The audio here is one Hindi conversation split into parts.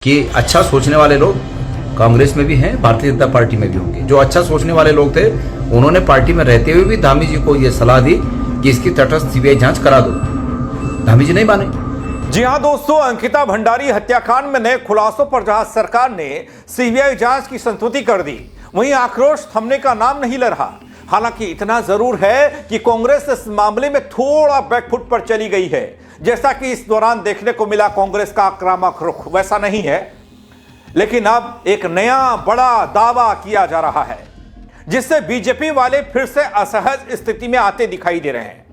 कि अच्छा सोचने वाले लोग कांग्रेस में भी हैं, भारतीय जनता पार्टी में भी होंगे। जो अच्छा सोचने वाले लोग थे उन्होंने पार्टी में रहते हुए भी धामी जी को यह सलाह दी कि इसकी तटस्थ सीबीआई जांच करा दो। धामी जी नहीं माने। जी हां दोस्तों, अंकिता भंडारी हत्याकांड में नए खुलासों पर जहां सरकार ने सीबीआई जांच की संस्तुति कर दी, वहीं आक्रोश थमने का नाम नहीं ले रहा। हालांकि इतना जरूर है कि कांग्रेस इस मामले में थोड़ा बैकफुट पर चली गई है। जैसा कि इस दौरान देखने को मिला, कांग्रेस का आक्रामक रुख वैसा नहीं है, लेकिन अब एक नया बड़ा दावा किया जा रहा है जिससे बीजेपी वाले फिर से असहज स्थिति में आते दिखाई दे रहे हैं।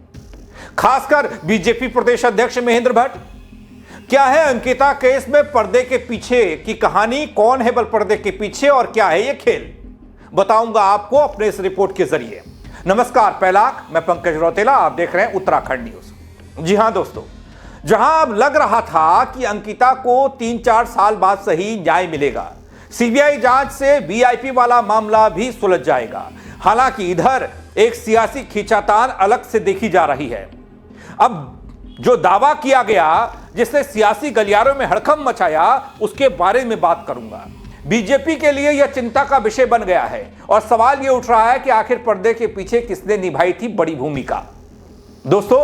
खासकर बीजेपी प्रदेश अध्यक्ष महेंद्र भट्ट। क्या है अंकिता केस में पर्दे के पीछे की कहानी? कौन है बल पर्दे के पीछे और क्या है यह खेल? बताऊंगा आपको अपने इस रिपोर्ट के जरिए। नमस्कार पैलाक, मैं पंकज रौतेला, आप देख रहे हैं उत्तराखंड न्यूज। जी हां दोस्तों, जहां अब लग रहा था कि अंकिता को 3-4 साल बाद सही न्याय मिलेगा, सीबीआई जांच से वीआईपी वाला मामला भी सुलझ जाएगा। हालांकि इधर एक सियासी खींचातान अलग से देखी जा रही है। अब जो दावा किया गया जिसने सियासी गलियारों में हड़कंप मचाया, उसके बारे में बात करूंगा। बीजेपी के लिए यह चिंता का विषय बन गया है और सवाल यह उठ रहा है कि आखिर पर्दे के पीछे किसने निभाई थी बड़ी भूमिका। दोस्तों,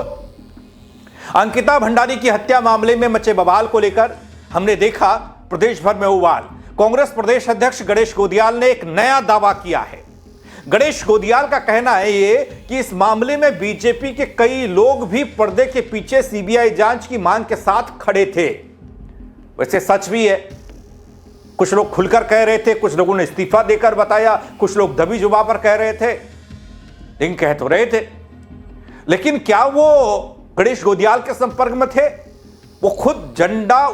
अंकिता भंडारी की हत्या मामले में मचे बवाल को लेकर हमने देखा प्रदेश भर में उबाल। कांग्रेस प्रदेश अध्यक्ष गणेश गोदियाल ने एक नया दावा किया है। गणेश गोदियाल का कहना है ये कि इस मामले में बीजेपी के कई लोग भी पर्दे के पीछे सीबीआई जांच की मांग के साथ खड़े थे। वैसे सच भी है, कुछ लोग खुलकर कह रहे थे, कुछ लोगों ने इस्तीफा देकर बताया, कुछ लोग दबी जुबान पर कह रहे थे, लेकिन कह तो रहे थे। लेकिन क्या वो गणेश गोदियाल के संपर्क में थे? वो खुद डंडा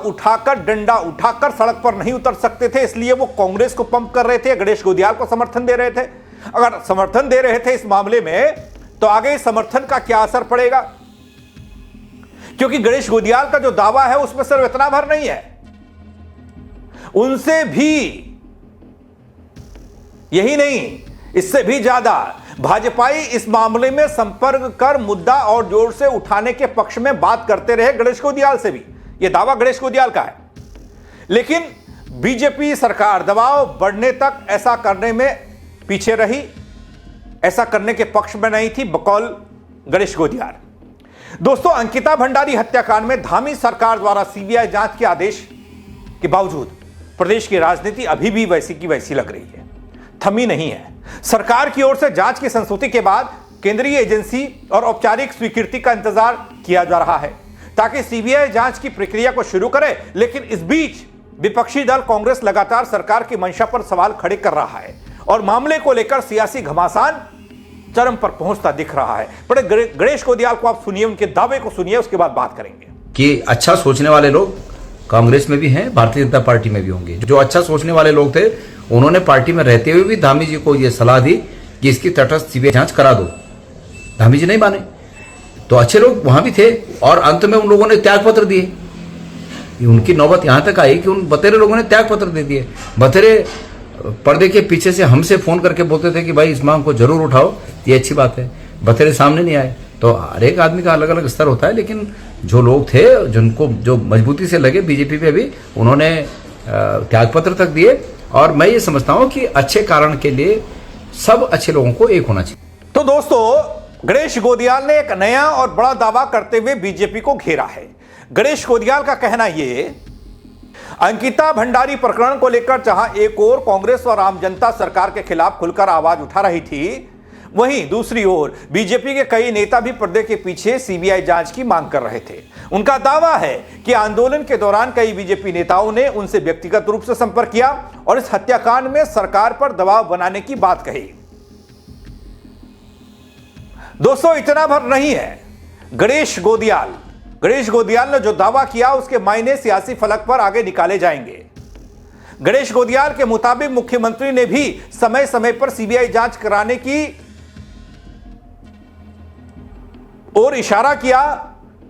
उठाकर सड़क पर नहीं उतर सकते थे, इसलिए वो कांग्रेस को पंप कर रहे थे, गणेश गोदियाल को समर्थन दे रहे थे। अगर समर्थन दे रहे थे इस मामले में, तो आगे समर्थन का क्या असर पड़ेगा? क्योंकि गणेश गोदियाल का जो दावा है उसमें सिर्फ इतना भर नहीं है, उनसे भी, यही नहीं इससे भी ज्यादा भाजपाई इस मामले में संपर्क कर मुद्दा और जोर से उठाने के पक्ष में बात करते रहे गणेश गोदियाल से भी। यह दावा गणेश गोदियाल का है, लेकिन बीजेपी सरकार दबाव बढ़ने तक ऐसा करने में पीछे रही, ऐसा करने के पक्ष में नहीं थी, बकौल गणेश गोदियाल। दोस्तों, अंकिता भंडारी हत्याकांड में धामी सरकार द्वारा सीबीआई जांच के आदेश के बावजूद प्रदेश की राजनीति अभी भी वैसी की वैसी लग रही है, थमी नहीं है। सरकार की ओर से जांच की संस्तुति के बाद केंद्रीय एजेंसी और औपचारिक स्वीकृति का इंतजार किया जा रहा है ताकि सीबीआई जांच की प्रक्रिया को शुरू करे। लेकिन इस बीच विपक्षी दल कांग्रेस लगातार सरकार की मंशा पर सवाल खड़े कर रहा है और मामले को लेकर सियासी घमासान चरम पर पहुंचता दिख रहा है। बड़े गणेश गोदियाल को आप सुनिए, उनके दावे को सुनिए, उसके बाद बात करेंगे। कि अच्छा सोचने वाले लोग कांग्रेस में भी हैं, भारतीय जनता पार्टी में भी होंगे। जो अच्छा सोचने वाले लोग थे उन्होंने पार्टी में रहते हुए भी धामी जी को यह सलाह दी कि इसकी तटस्थ सीबीआई जांच करा दो। धामी जी नहीं माने। तो अच्छे लोग वहां भी थे और अंत में उन लोगों ने त्याग पत्र दिए। उनकी नौबत यहां तक आई कि उन बतेरे लोगों ने त्याग पत्र दे दिए। बतेरे पर्दे के पीछे से हमसे फोन करके बोलते थे कि भाई इस मांग को जरूर उठाओ, ये अच्छी बात है। बतेरे सामने नहीं आए। तो हर एक आदमी का अलग अलग स्तर होता है, लेकिन जो लोग थे जिनको जो मजबूती से लगे बीजेपी पे भी, उन्होंने त्यागपत्र तक दिए। और मैं ये समझता हूं कि अच्छे कारण के लिए सब अच्छे लोगों को एक होना चाहिए। तो दोस्तों, गणेश गोदियाल ने एक नया और बड़ा दावा करते हुए बीजेपी को घेरा है। गणेश गोदियाल का कहना यह, अंकिता भंडारी प्रकरण को लेकर जहां एक ओर कांग्रेस और आम जनता सरकार के खिलाफ खुलकर आवाज उठा रही थी, वहीं दूसरी ओर बीजेपी के कई नेता भी पर्दे के पीछे सीबीआई जांच की मांग कर रहे थे। उनका दावा है कि आंदोलन के दौरान कई बीजेपी नेताओं ने उनसे व्यक्तिगत रूप से संपर्क किया और इस हत्याकांड में सरकार पर दबाव बनाने की बात कही। दोस्तों, इतना भर नहीं है। गणेश गोदियाल ने जो दावा किया उसके मायने सियासी फलक पर आगे निकाले जाएंगे। गणेश गोदियाल के मुताबिक मुख्यमंत्री ने भी समय समय पर सीबीआई जांच कराने की और इशारा किया।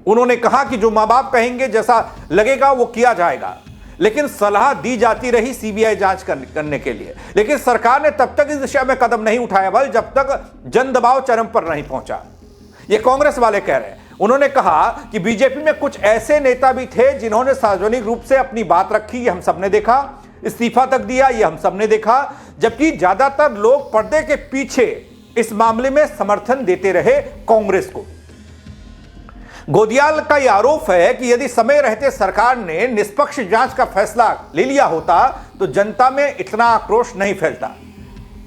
उन्होंने कहा कि जो मां बाप कहेंगे, जैसा लगेगा वो किया जाएगा, लेकिन सलाह दी जाती रही सीबीआई जांच करने के लिए। लेकिन सरकार ने तब तक इस दिशा में कदम नहीं उठाया जब तक जन दबाव चरम पर नहीं पहुंचा। ये कांग्रेस वाले कह रहे हैं। उन्होंने कहा कि बीजेपी में कुछ ऐसे नेता भी थे जिन्होंने सार्वजनिक रूप से अपनी बात रखी, ये हम सबने देखा, इस्तीफा तक दिया, ये हम सबने देखा, जबकि ज्यादातर लोग पर्दे के पीछे इस मामले में समर्थन देते रहे कांग्रेस को। गोदियाल का यह आरोप है कि यदि समय रहते सरकार ने निष्पक्ष जांच का फैसला ले लिया होता तो जनता में इतना आक्रोश नहीं फैलता।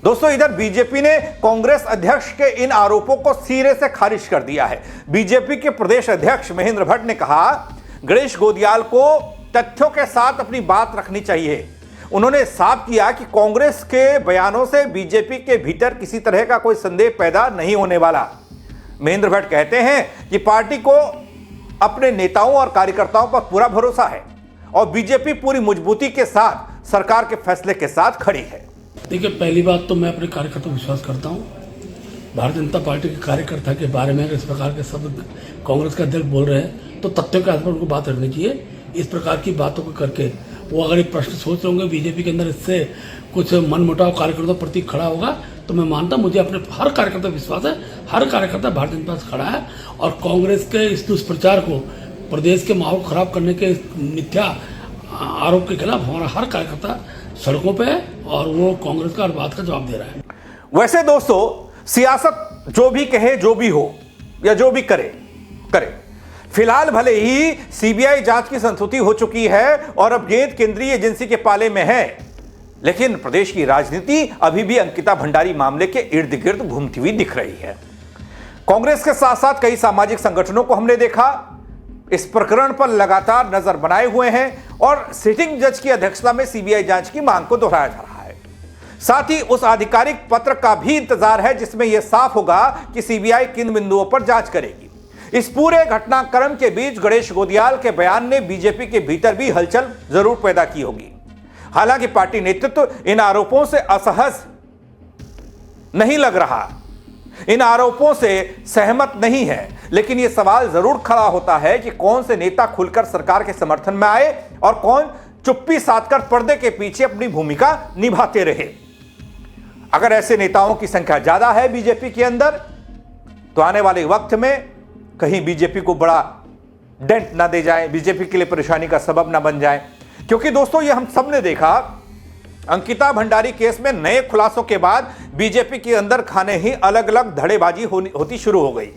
दोस्तों, इधर बीजेपी ने कांग्रेस अध्यक्ष के इन आरोपों को सिरे से खारिज कर दिया है। बीजेपी के प्रदेश अध्यक्ष महेंद्र भट्ट ने कहा, गणेश गोदियाल को तथ्यों के साथ अपनी बात रखनी चाहिए। उन्होंने साफ किया कि कांग्रेस के बयानों से बीजेपी के भीतर किसी तरह का कोई संदेह पैदा नहीं होने वाला। महेंद्र भट्ट कहते हैं कि पार्टी को अपने नेताओं और कार्यकर्ताओं पर पूरा भरोसा है और बीजेपी पूरी मजबूती के साथ सरकार के फैसले के साथ खड़ी है। देखिए, पहली बात तो मैं अपने कार्यकर्ता पर विश्वास करता हूँ। भारतीय जनता पार्टी के कार्यकर्ता के बारे में अगर इस प्रकार के शब्द कांग्रेस के अध्यक्ष बोल रहे हैं तो तथ्यों के आधार पर उनको बात रखनी चाहिए। इस प्रकार की बातों को करके वो अगर एक प्रश्न सोच रहे होंगे बीजेपी के अंदर इससे कुछ मनमुटाव कार्यकर्ताओं प्रति खड़ा होगा, तो मैं मानता मुझे अपने हर कार्यकर्ता विश्वास है, हर कार्यकर्ता भारतीय जनता पार्टी से खड़ा है और कांग्रेस के इस दुष्प्रचार को, प्रदेश के माहौल खराब करने के मिथ्या आरोप के खिलाफ हमारा हर कार्यकर्ता सड़कों पे है और वो कांग्रेस का हर बात का जवाब दे रहा है। वैसे दोस्तों, सियासत जो भी कहे, जो भी हो या जो भी करे, फिलहाल भले ही सीबीआई जांच की संस्तुति हो चुकी है और अब गेंद केंद्रीय एजेंसी के पाले में है, लेकिन प्रदेश की राजनीति अभी भी अंकिता भंडारी मामले के इर्द गिर्द घूमती हुई दिख रही है। कांग्रेस के साथ साथ कई सामाजिक संगठनों को हमने देखा इस प्रकरण पर लगातार नजर बनाए हुए हैं और सिटिंग जज की अध्यक्षता में सीबीआई जांच की मांग को दोहराया जा रहा है। साथ ही उस आधिकारिक पत्र का भी इंतजार है जिसमें यह साफ होगा कि सीबीआई किन बिंदुओं पर जांच करेगी। इस पूरे घटनाक्रम के बीच गणेश गोदियाल के बयान ने बीजेपी के भीतर भी हलचल जरूर पैदा की होगी। हालांकि पार्टी नेतृत्व इन आरोपों से असहज नहीं लग रहा, इन आरोपों से सहमत नहीं है, लेकिन यह सवाल जरूर खड़ा होता है कि कौन से नेता खुलकर सरकार के समर्थन में आए और कौन चुप्पी साधकर पर्दे के पीछे अपनी भूमिका निभाते रहे। अगर ऐसे नेताओं की संख्या ज्यादा है बीजेपी के अंदर तो आने वाले वक्त में कहीं बीजेपी को बड़ा डेंट ना दे जाए, बीजेपी के लिए परेशानी का सबब ना बन जाए। क्योंकि दोस्तों, ये हम सब ने देखा, अंकिता भंडारी केस में नए खुलासों के बाद बीजेपी के अंदर खाने ही अलग अलग धड़ेबाजी होती शुरू हो गई।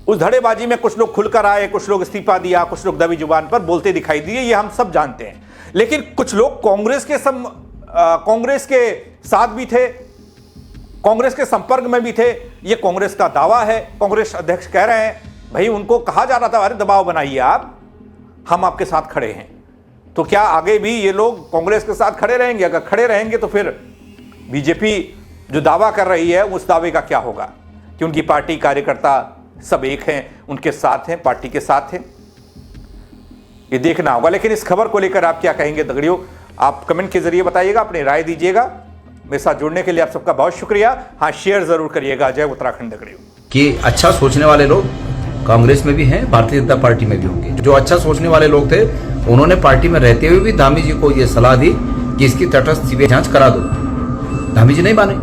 उस धड़ेबाजी में कुछ लोग खुलकर आए, कुछ लोग इस्तीफा दिया, कुछ लोग दबी जुबान पर बोलते दिखाई दिए, ये हम सब जानते हैं। लेकिन कुछ लोग कांग्रेस के साथ भी थे, कांग्रेस के संपर्क में भी थे, ये कांग्रेस का दावा है। कांग्रेस अध्यक्ष कह रहे हैं, भाई उनको कहा जा रहा था अरे दबाव बनाइए आप, हम आपके साथ खड़े हैं। तो क्या आगे भी ये लोग कांग्रेस के साथ खड़े रहेंगे? अगर खड़े रहेंगे तो फिर बीजेपी जो दावा कर रही है उस दावे का क्या होगा कि उनकी पार्टी कार्यकर्ता सब एक हैं, उनके साथ हैं, पार्टी के साथ हैं? ये देखना होगा। लेकिन इस खबर को लेकर आप क्या कहेंगे दगड़ियों? आप कमेंट के जरिए बताइएगा, अपनी राय दीजिएगा। मेरे साथ जुड़ने के लिए आप सबका बहुत शुक्रिया। हाँ, शेयर जरूर करिएगा। जय उत्तराखंड दगड़ियों। कि अच्छा सोचने वाले लोग कांग्रेस में भी हैं, भारतीय जनता पार्टी में भी होंगे। जो अच्छा सोचने वाले लोग थे उन्होंने पार्टी में रहते हुए भी धामी जी को ये सलाह दी कि इसकी तटस्थ सीबीआई जांच करा दो। धामी जी नहीं माने।